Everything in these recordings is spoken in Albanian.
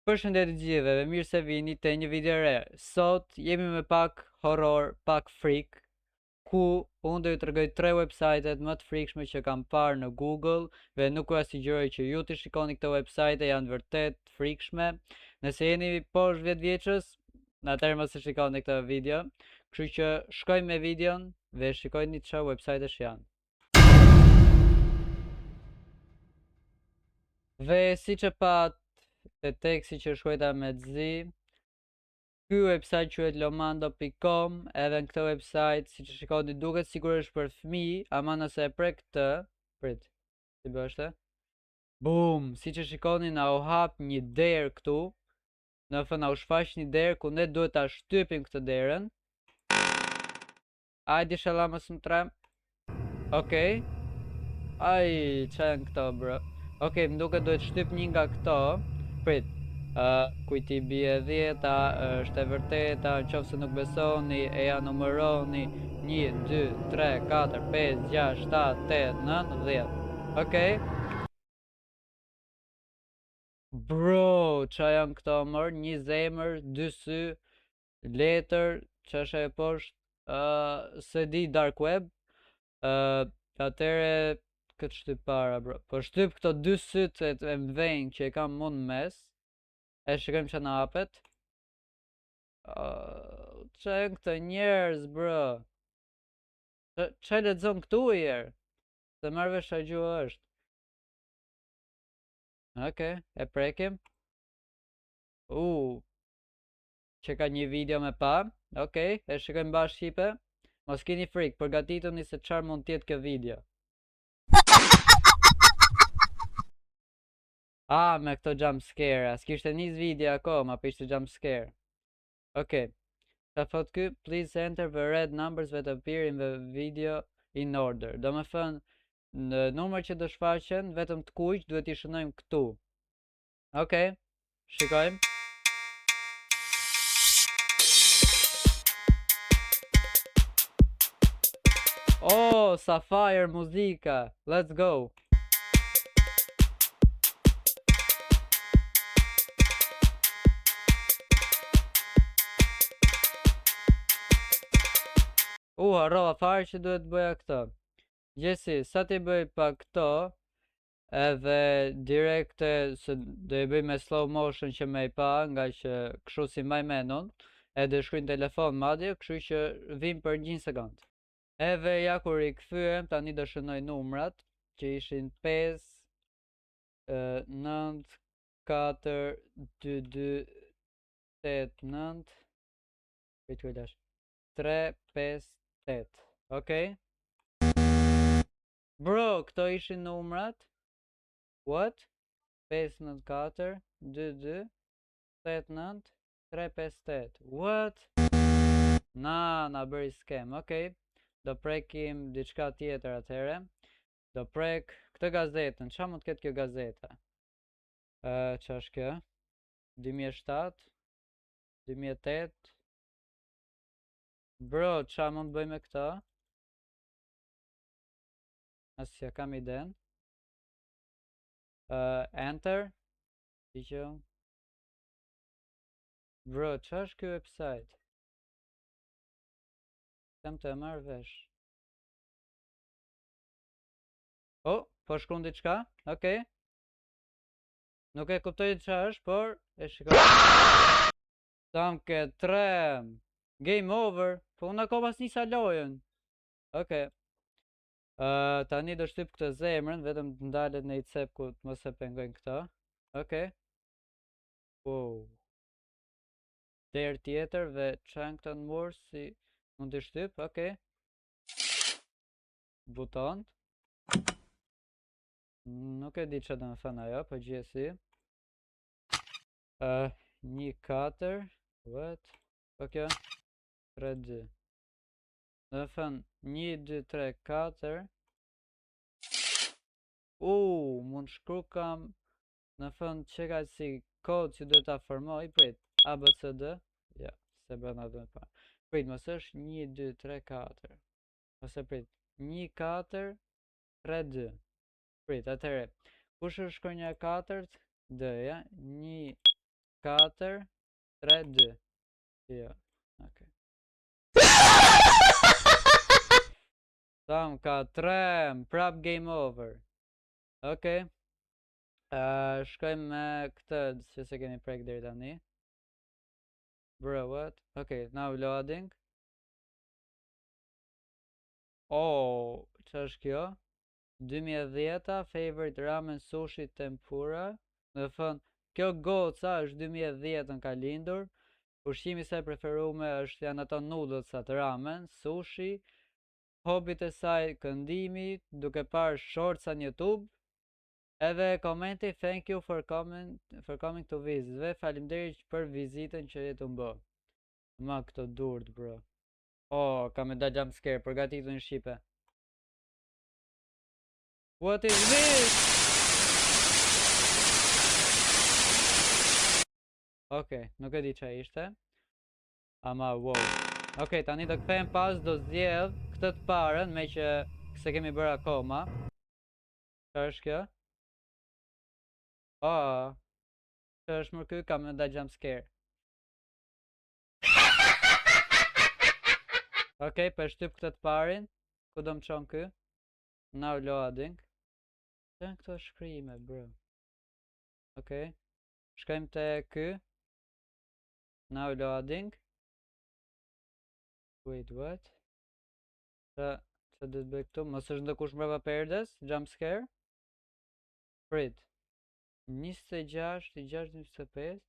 Përshëndetje gjithëve, mirë se vini te një video re. Sot jemi me pak horror, pak frik, ku unë do ju tregoj 3 websajtet më të frikshme që kam parë në Google dhe nuk u sugjeroj që ju të shikoni këto websajte, janë vërtet frikshme. Nëse jeni poshtë 10 vjeçës, atëherë mos e shikoni këtë video. Kështu që shkojmë me videon dhe shikojni çfarë websajtesh janë. Dhe siç e pat te teksti që shkruajta me Z, ky website quhet lomando.com, edhe në këtë website, siç e shikoni, duket sigurisht për fëmijë, ama nëse e prek këtë, prit, si bështe? Bum, siç e shikoni na u hap një derë këtu, në fund na u shfaq një derë ku ne duhet ta shtypim këtë derën. Hajde inshallah mos më trem. Okej. Ai, ç'a janë këto, bro? Okej, më duket duhet shtyp një nga këto. Prit. Kujt i bie 10, është e vërteta, nëse nuk besoni, e ja numëroni 1, 2, 3, 4, 5, 6, 7, 8, 9, 10. Okej. Bro, ç'a janë këto mor? Një zemër, dy sy, letër, ç'është e poshtë, se di dark web. Atëre këtë shtyp para, bro. Po shtyp këto dy sytë e mdhenj që e kam mund mes. E shikojmë që na hapet. Që e këtë njerëz, bro? Që e lexon këtu i erë? Se marrë vesh a gjua është. Okej, e prekim. Që ka një video me pa. Okej, e shikojmë bashkë shipe. Mos keni frikë, përgatituni se çfarë mund tjetë kjo video. Me këto jump scare, s'kishte nis video akoma, për ishte jump scare. Okay. Ta thot ky, please enter the red numbers that appear in the video in order. Do me thënë, në numër që do shfaqen, vetëm të kuq, duhet i shënojmë këtu. Okay, shikojmë. Oh, Sapphire muzika. Let's go. Harrova fare që duhet bëja këto. Gjesi, sa ti bëj pa këto, edhe direkte se do i bëj me slow motion që me i pa, nga që kështu si maj menon, edhe shkruajnë telefon madje, kështu që vim për 1 sekond. Edhe ja kur i kthyem, tani do shënoj numrat, që ishin 5, 9, 4, 2, 2, 8, 9, 3, 5, 8. Okej. Bro, këto ishin numrat. What? 5, 9, 4, 2, 2, 8, 9, 3, 5, 8. What? Na bëri scam. Okej. Do prekim diçka tjetër atëhere. Do prek këtë gazetën. Qa mund të ketë kjo gazeta? Qa është kjo? 2007, 2008. Bro, qa mund të bëj me këta? Asja kam iden. Enter. Diqo. Bro, qa është kjo website? Kam të marrë vesh. Po shkruan diçka? Okej. Nuk e kuptoj qa është, por e shikoj. Tam ke trem. Game over. Po unë akoma s'nisa lojën. Okej. Tani do shtyp këtë zemrën, vetëm të ndalet në i cep ku të mos e pengojnë këta. Okej. Wow. Der tjetër dhe çan këta në murë si mund të shtyp, okej. Buton. Nuk e di që do me thënë ajo, po gjesi. 1, 4. What? Po kjo? 3, 2. Do me thënë 1, 2, 3, 4. Mund shkru kam në thënë që ka si kod që duhet ta formoj, prit, A, B, C, D. Ja, se bëna dhe me pa. Prit, mos është 1, 2, 3, 4. Ose prit, 1, 4, 3, 2. Prit, atëre, kush është shkronja 4? D, ja? 1, 4 3 2. Jo. Okay. Tam ka 3, prap game over. Okay. Shkojmë me këtë që se kemi prek deri tani. Bro, what? Okay, now loading. Oh, që është kjo? 2010, favorite ramen sushi tempura. Në fund, kjo goca është 2010 ka lindur. Ushqimi saj preferume është janë ato noodlesat ramen, sushi. Hobit e saj këndimi, duke parë shortsa në YouTube. Edhe komenti thank you for coming to visit. Dhe faleminderit për vizitën që jetë më bë. Ma këto durt, bro. Oh, ka me da jump scare, përgatitu në shqipe. What is this? Okay, nuk e di që ishte. Ama, wow. Okay, tani do këthejmë pas, do zjedh këtë të parën, me që se kemi bërë akoma. Që është kjo? Oh, që është më ky, ka me da jump scare. Okay, për shtyp këtë të parin. Ku do më qonë ky? Now loading. Që në këto shkrime, bro. Okay. Shkojmë të ky. Now loading. Wait, what? Që do të bëj këtu? Mos është ndëkush mbrapa perdes? Jump scare? Prit. 26, 25.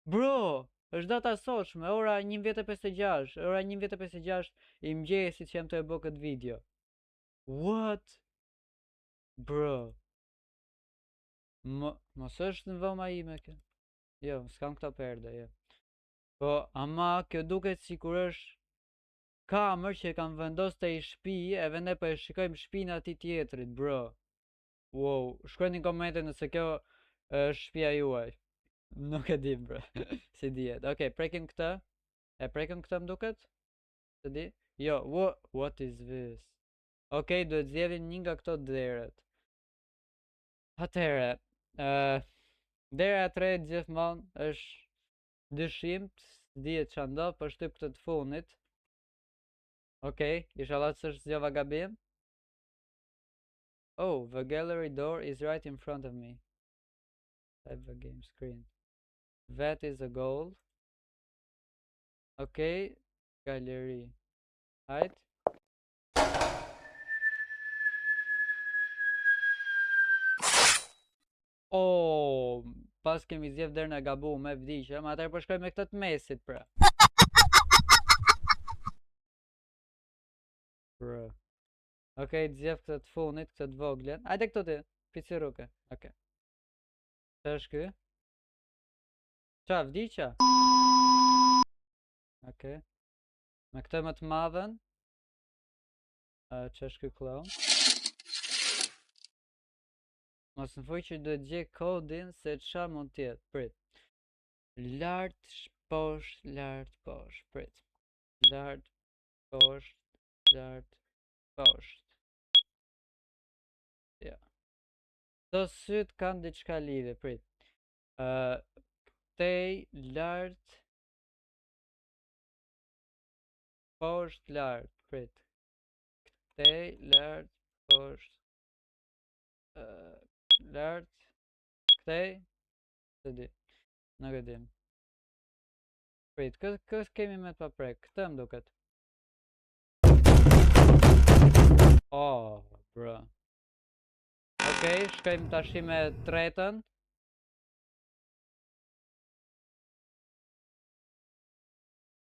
Bro! është data sotshme, ora 1:56. Ora 1:56 i mëngjesit që jam të e bë këtë video. What? Bro. Mos është në vëma ime kjo. Jo, s'kam këta perde, jo. Po, ama kjo duket sikur është kamër që kam vendos të i shpi, edhe ne për shikojmë shpina ati tjetrit, bro. Wow, shkruajni në komente nëse kjo është shpia juaj. Nuk e dim, bro. Si dihet. Okej, prekim këtë. E prekim këtë më duket? Se di? Jo, what is this? Okej, duhet zjedhin një nga këto deret. Atëhere, dera 3 gjithmonë është dyshimt, dihet që ndo, për shtyp këtë të funit. Okej, inshallah që është zjova gabim. Oh, the gallery door is right in front of me. I have a game screen. That is a goal. Okay, gallery. Hajt. Oh, pas kemi zjef derën e gabu me vdishëm, atër përshkoj me këtë të mesit, pra. Bro. Okej, zjef këtë të funit, këtë të voglen. Ajde këto ti, pici ruke. Okej. Që është kë? Qa, vdisha? Okej. Me këtë më të madhen. Që është kë clown? Mos në fuj që do të gjej kodin se qa mund tjetë. Prit. Lart, posht, lart, posht. Prit. Lart, posht, lart, posht. Ja. Do syt kanë diçka lidhe, prit. Këtej, lart, posht, lart, prit. Këtej, lart, posht, lart, këtej, të di, nuk e dim. Prit, këtë kemi me të paprek, këtë më duket. Oh, bro. Okej, shkojmë tashi me tretën.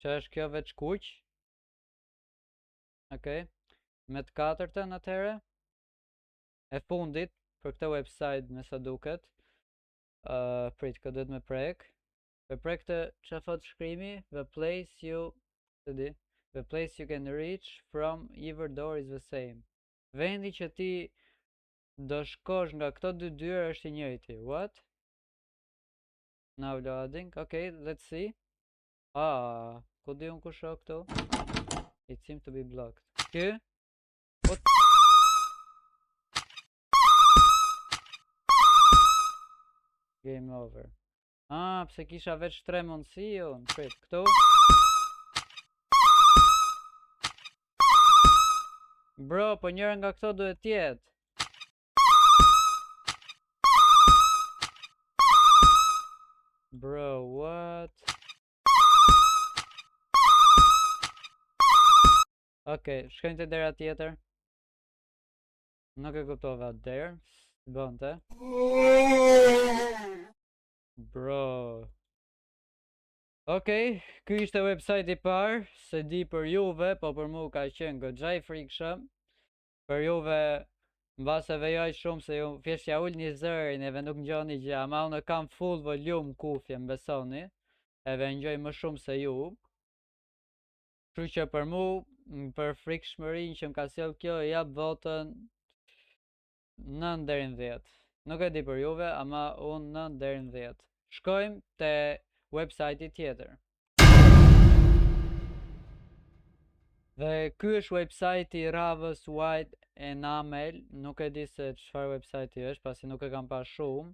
Që është kjo veç kuq. Okej, me të katërtën atëhere. E fundit, për këtë website me sa duket. Prit, këtë dhëtë me prek. Për prek të që thot shkrimi, the place you can reach from either door is the same. Vendi që ti do shkosh nga këto dy dyre është i njëjti. What? Now loading. Okay, let's see. Ku di unë ku shoh këtu? It seems to be blocked. Kë? What? Game over. Ah, pse kisha veç 3 mundësi unë. Prit, këtu. Bro, po njëra nga këto duhet tjetë. Bro, what? Okej, shkojnë të dera tjetër. Nuk e kuptova derë. Bënte. Bro. Okej, ky ishte website I parë. Se di për juve, po për mu ka qenë goxha I frikshëm. Për juve mbase vejoj shumë se ju thjesht ja ulni zërin edhe nuk ngjoni gjë, ama unë kam full volume kufje, mbesoni. Edhe ngjoj më shumë se ju. Kështu që për mu, për frikshmërinë që më ka sjell kjo, jap votën 9 deri në 10. Nuk e di për juve, ama unë 9 deri në 10. Shkojmë te website-i tjetër. Dhe ky është website-i Ravës White Enamel. Nuk e di se çfarë website-i është, pasi nuk e kam pa shumë.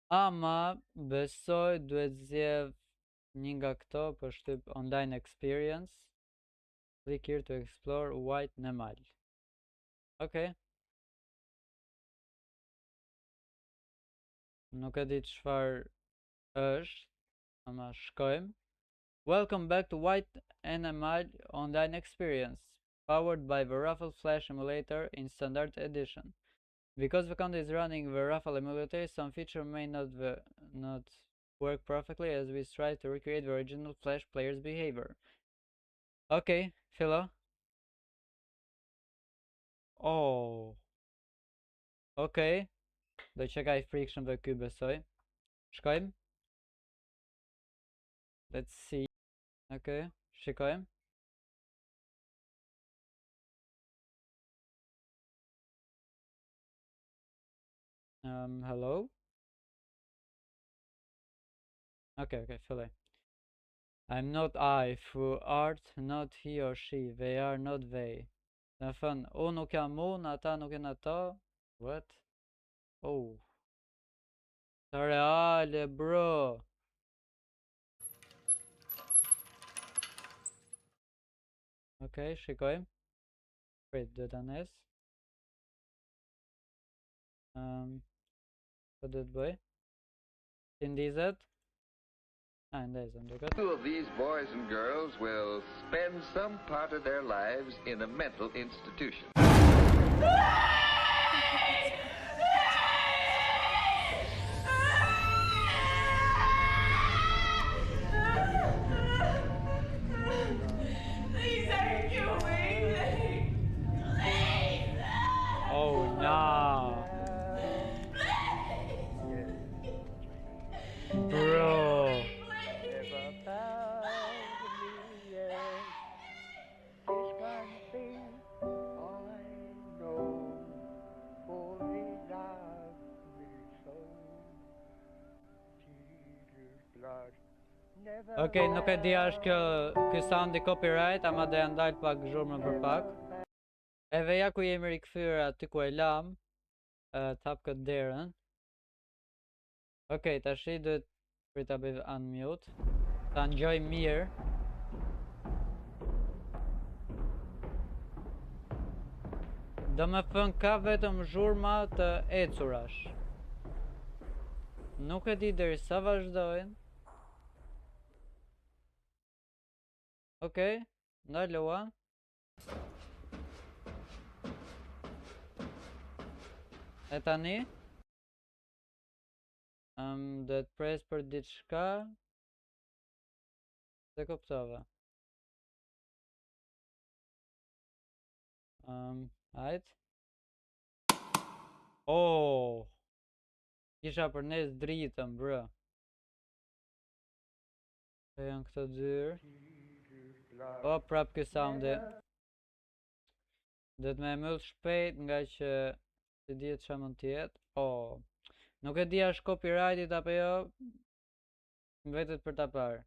Ama besoj duhet zgjedh një nga këto për shtyp online experience. Click here to explore White Enamel. Okej. Nuk e di çfarë është, ama shkojmë. Welcome back to White Enamel Online Experience, powered by the Raffle Flash Emulator in Standard Edition. Because the content is running the Raffle emulator, some features may not work perfectly as we try to recreate the original Flash player's behavior. Okay, fillo. Oh. Okay. Do që ka I frikshëm dhe ky besoj. Shkojmë. Let's see. Okay, shikojmë. Hello? Okay, filloj. I'm not I, through art, not he or she, they are not they. Në thënë, unë nuk jam unë, ata nuk janë ata. What? Oh. Të reale, bro. Okej, shikojmë. Prit, duhet ta nes. Po duhet bëj? Si ndizet? Ndezem duket. Two of these boys and girls will spend some part of their lives in a mental institution. Please don't kill me. Please. Oh, no. Bro. Okej, nuk e di është ky soundi copyright, ama do ja ndal pak zhurmën për pak. Edhe ja ku jemi rikthyer aty ku e lam, tap këtë derën. Okej, tashi duhet prit ta bëj unmute. Ta ngjoj mirë. Do me thënë ka vetëm zhurma të ecurash. Nuk e di deri sa vazhdojnë. Okej, ndalua. E tani? Do të pres për diçka. Se kuptova. Hajt. Oh! Kisha për nes dritëm, bro. Se janë këto dyrë. O, prap ky soundi. Do të me mëll shpejt nga që të dihet çfarë mund të jetë. Oh. Nuk e di a është copyrightit apo jo. Mbetet për ta parë.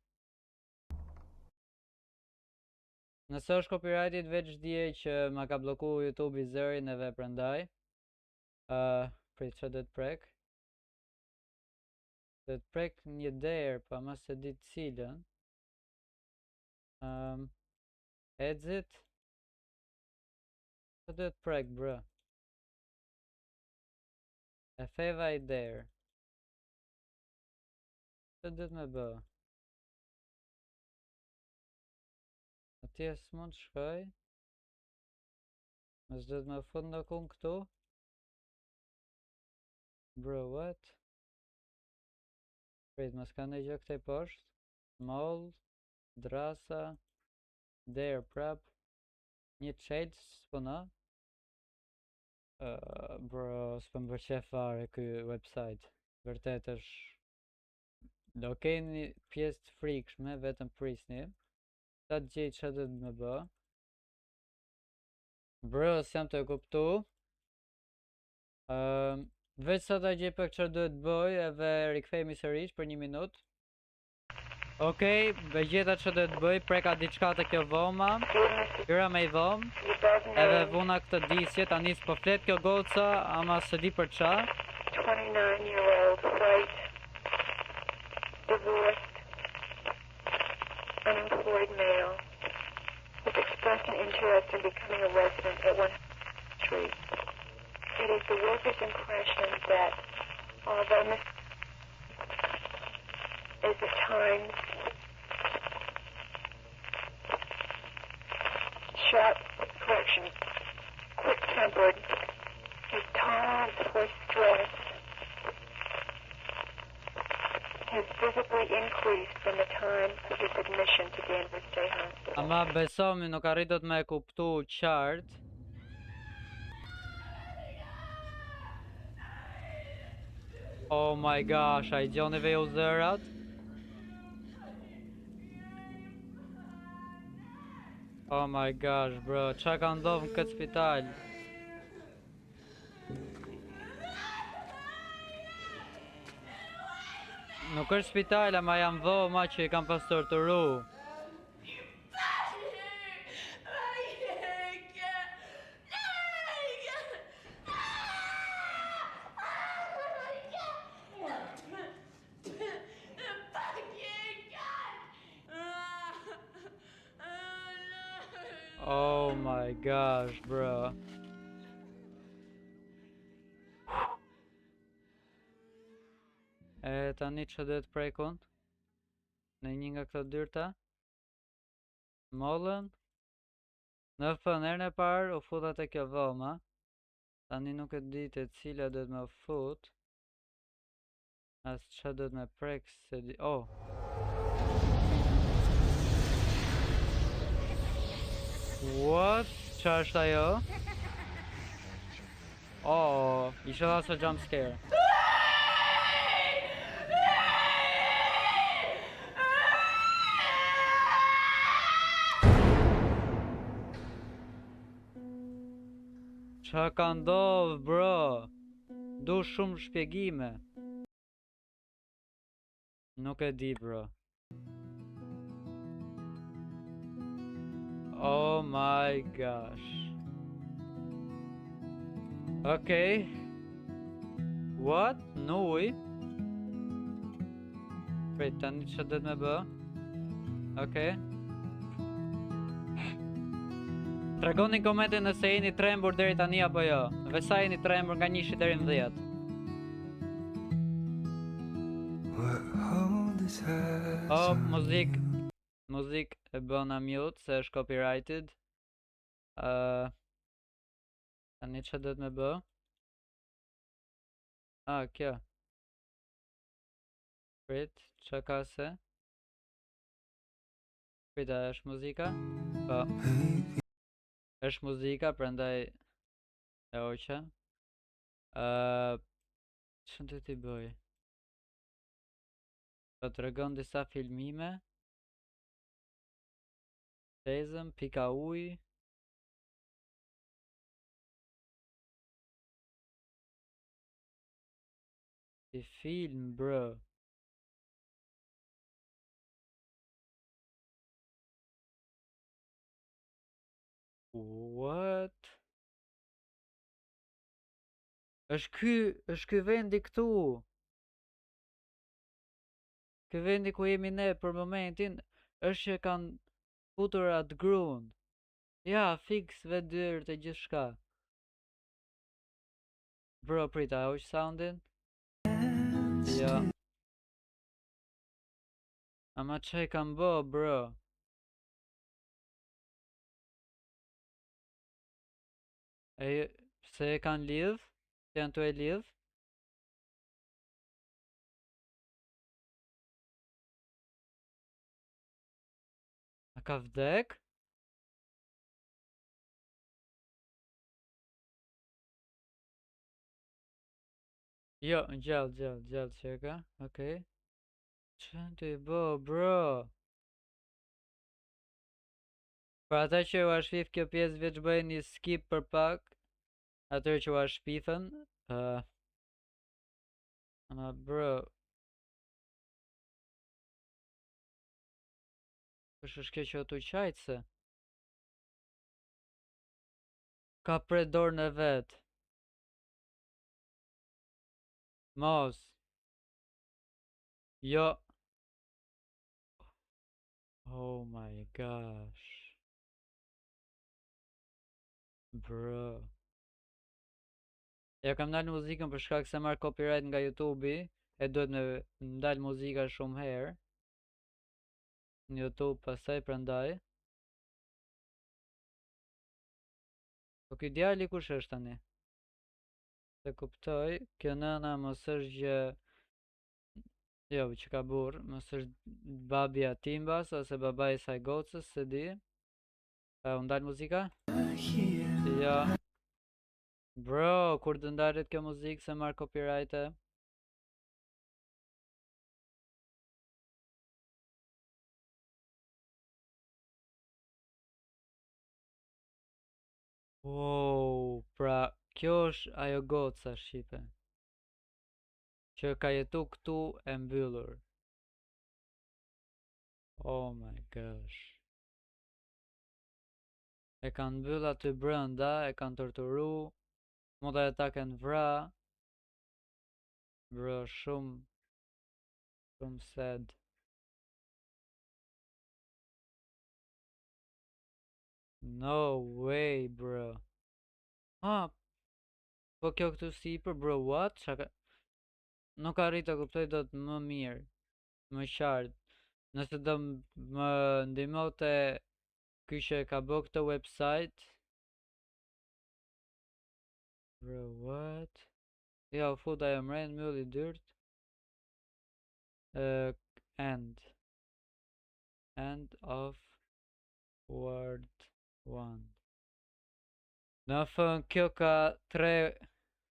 Nëse është copyrightit veç dije që ma ka bloku YouTube I zërin edhe prandaj. Prit që do të prek. Se të prek një derë, pa ma se di cilën. Exit. Që do të prek, bro? E theva i derë. Që do të me bë? Atje s'mund të shkoj. Mos do të me fut në kun këtu. Bro, what? Prit, mos ka në gjë këtej poshtë. Mall, drasa, derë prap. Një qelë s'puna. Bro, s'pëm përqe fare ky website. Vërtet është... Do keni pjesë të frikshme, vetëm prisni. Ta të gjej që do të me bë. Bro, s'jam të kuptu. Veç sa ta gjej për që duhet bëj, edhe rikthehemi sërish për 1 minutë. Okej, gjeta që duhet bëj, preka diçka të kjo voma. Hyra me i vom. Edhe vuna këtë disje, tani s'po flet kjo goca, ama së di për qa. 29-year-old white, divorced, unemployed male has expressed an interest in becoming a resident at 1 Street. It is the worker's impression that although Ms. is at times sharp, quick-tempered, his tolerance for stress has visibly increased from the time of his admission to Denver State Hospital. Ama besomi nuk arritot me kuptu qartë. Oh my gosh, a I gjoni vejo zërat? Oh my gosh, bro, qa ka ndodhë në këtë spital? Nuk është spital, ama jam dhoma që I kam pas torturu. Oh my gosh, bro. E tani që dhe të prekun në një nga këto dyrta. Mollën. Në fënerën e parë u futa te kjo voma. Tani nuk e di te cila do të më fut. As që do të me prek se di... Oh! What? Qa është ajo? Oh, ishe dha së jump scare. Qa ka ndodh, bro? Du shumë shpjegime. Nuk e di, bro. Oh my gosh. Okay. What? Nuj? Prej, tani që dhe të me bë? Okay. Tregoni në komente nëse jeni trembur deri tani apo jo. Dhe sa jeni trembur nga 1 deri në 10. Oh, muzik. Muzik e bëna mute se është copyrighted. Tani që do të me bë? Kjo. Prit, që ka se? Prita, është muzika? Po. është muzika, prandaj e oqa. Që të t'i bëj? Do të regon disa filmime. Tezëm, pika uj. Si film, bro. What? është ky vendi këtu. Ky vendi ku jemi ne për momentin është që kanë futur atë gruan. Ja, fix vetë e gjithçka. Bro, prita, hoq soundin? Ja. Ama çaj kam bë, bro? Pse e kanë lidh? Se janë të e lidh? A ka vdek? Jo, gjallë qeka, okej. Që të i bo, bro? Për ata që u ashpif kjo pjesë veç bëjnë një skip për pak, atër që u ashpifën, ama bro, kush është kjo që o t'u qajtë se? Ka pre dorën e vetë. Mos. Jo. Oh my gosh. Bro. Ja kam dalë muzikën për shkak se marr copyright nga YouTube-i, e duhet me ndal muzika shumë herë në YouTube pastaj prandaj. Po ky djali kush është tani? Se kuptoj, kjo nëna mos është gjë. Jo, që ka burr, mos është babja Timbas ose babai i saj gocës, se di. U ndal muzika? Ja. Bro, kur të ndalet kjo muzikë se marr copyright-e? Wow, pra kjo është ajo goca shqipe që ka jetu këtu e mbyllur. Oh my gosh. E kanë mbyll aty brenda, e kanë torturu, mund e ta kanë vra. Bro, shumë sad. No way, bro. Po kjo këtu sipër, bro, what? Nuk arrit të kuptoj do të më mirë, më qartë. Nëse do më ndihmonte ky që ka bë këtë website. Bro, what? Ja, u fut ajo mrejnë, mylli dyrt. End of Word 1. Në fund kjo ka 3.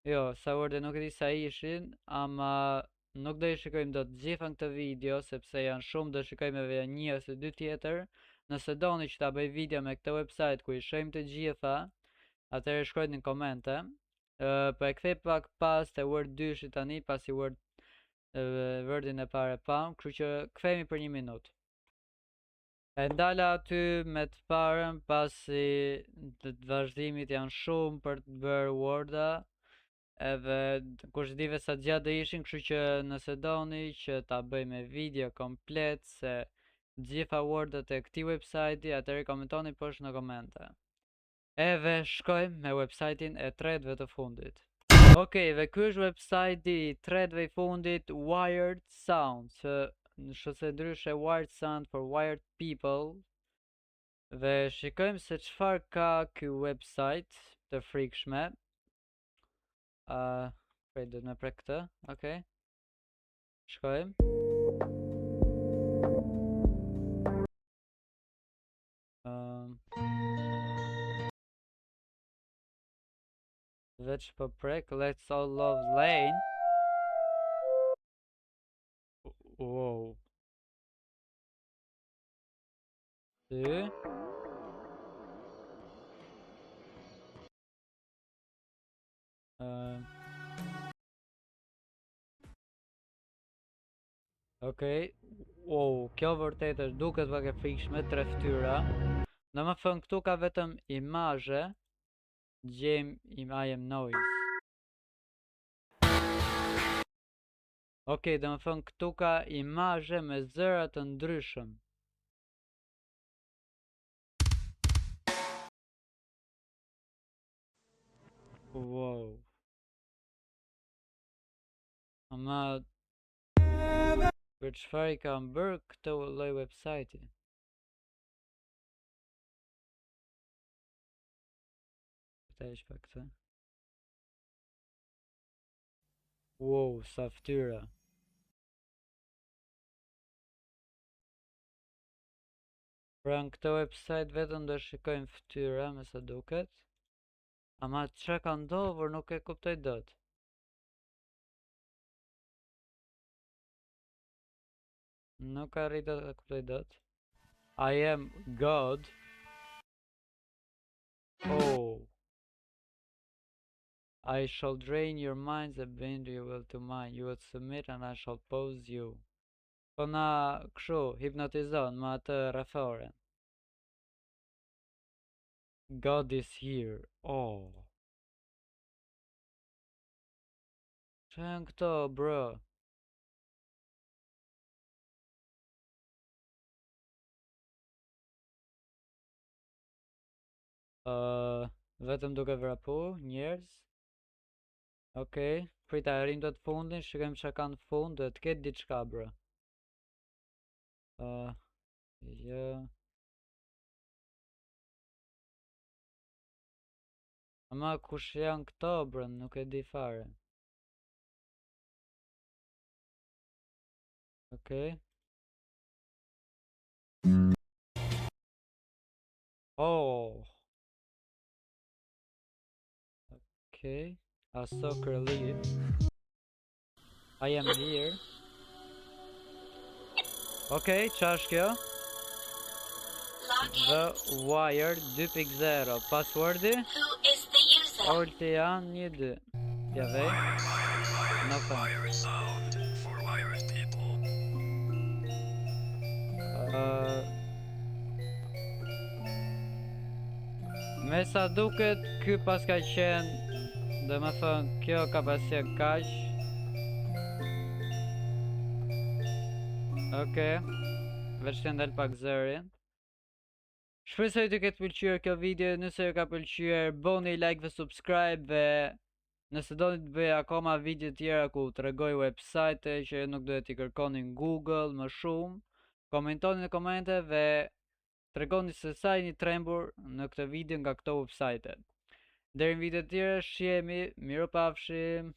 Jo, sa word nuk e di sa ishin, ama nuk do i shikojmë do të gjitha në këtë video, sepse janë shumë, do shikojmë edhe një ose dy tjetër. Nëse doni që ta bëj video me këtë website ku i shojmë të gjitha, atëherë shkruajini në komente. Po e kthej pak pas te Word 2 tani, pasi Wordin e parë pam, kështu që kthehemi për 1 minutë. E ndala aty me të parën, pasi të vazhdimit janë shumë për të bërë Worda, edhe kush dive sa gjatë dhe ishin, kështu që nëse doni që ta bëjmë video komplet se gjitha Wordat e këtij website-i, atëherë komentoni poshtë në komente. Edhe shkojmë me website-in e tretëve të fundit. Okej, dhe ky është website-i i tretëve i fundit, Wired Sound, nëse ndryshe Wired Sound for Wired People. Dhe shikojmë se çfarë ka ky website të frikshme. Prej do të më prek këtë, okej. Shkojmë. Veç po prek, Let's All Love Lane. Wow. Ty. Okej. Wow, kjo vërtet është duket pak e frikshme, 3 fytyra. Domethënë këtu ka vetëm imazhe. Gjejmë I am noise. Okej, dhe më thënë këtu ka imazhe me zëra të ndryshëm. Wow. Ama për çfarë i kam bërë këtë lloj website-i? Këta e shpa këtë. Wow, sa ftyra. Pra në këtë website vetëm do shikojmë ftyra me sa duket. Ama çka ka ndodhur nuk e kuptoj dot. Nuk arrita të kuptoj dot. I am God. Oh. I shall drain your minds and bend your will to mine. You will submit and I shall pose you. Po na kështu hipnotizon me atë rrethoren. God is here. Oh. Çfarë janë këto, bro? Vetëm duke vrapu njerëz. Okej, prita arrim dot fundin, shikojmë çka ka në fund, duhet të ketë diçka, bro. Jo. Ama kush janë këto, bro, nuk e di fare. Okej. Oh. Okay. A soccer league. I am here. Okay, çfarë është kjo? The Wire 2.0. Passwordi? Who is the user? Ortean 1-2. Ja vej. Nothing. Wireless sound for wireless people. Me sa duket, ky pas ka qenë, dhe me thënë, kjo ka pas qenë kaq. Okej, veç të ndel pak zërin. Shpresoj të ketë pëlqyer kjo video, nëse ju ka pëlqyer, bëni like dhe subscribe dhe nëse doni të bëj akoma video tjera ku tregoj website që nuk duhet t'i kërkoni në Google më shumë, komentoni në komente dhe tregoni se sa jeni trembur në këtë video nga këto website. Deri në video tjera, shihemi, miropafshim.